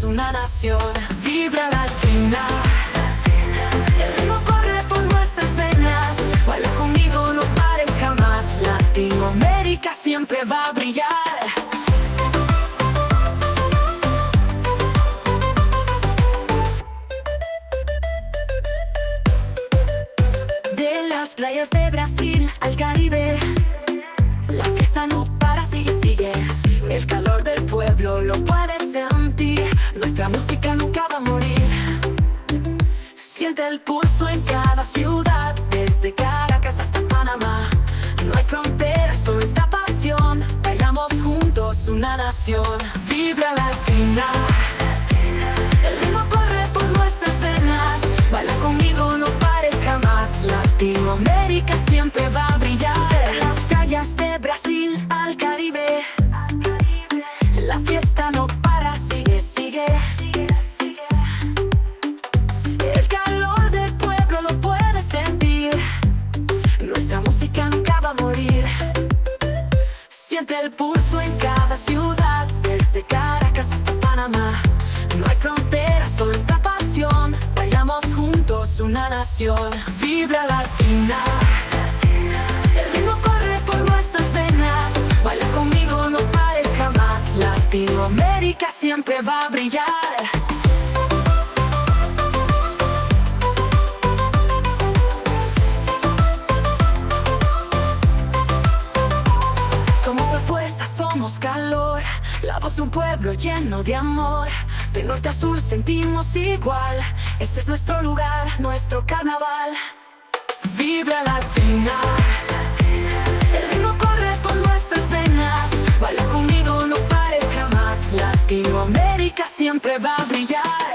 juntos una nación. Vibra latina, el ritmo corre por nuestras venas. Baila conmigo, no pares jamás. Latinoamérica siempre va a brillar. De las playas de Brasil al Caribe, la fiesta no para, sigue, sigue. El calor del pueblo lo puedes sentir. Nuestra música nunca va a morir. Siente el pulso en cada ciudad, desde Caracas hasta Panamá. No hay fronteras, solo esta pasión. Bailamos juntos una nación. Vibra latina, el ritmo corre por nuestras venas. Baila conmigo, no pares jamás. Latinoamérica siempre va a brillar. De las playas de Brasil al Caribe, la fiesta no para, sigue, sigue. El calor del pueblo lo puedes sentir. Nuestra música nunca va a morir. Siente el pulso en cada ciudad, desde Caracas hasta Panamá. No hay fronteras, solo esta pasión. Bailamos juntos una nación. Vibra latina, el ritmo corre por nuestras venas. Baila conmigo, no pares jamás. Latinoamérica siempre va a brillar. Somos la fuerza, somos calor, la voz de un pueblo lleno de amor. De norte a sur sentimos igual. Este es nuestro lugar, nuestro carnaval. Vibra latina, el ritmo corre por nuestras venas. Baila conmigo, no pares jamás. Latinoamérica siempre va a brillar.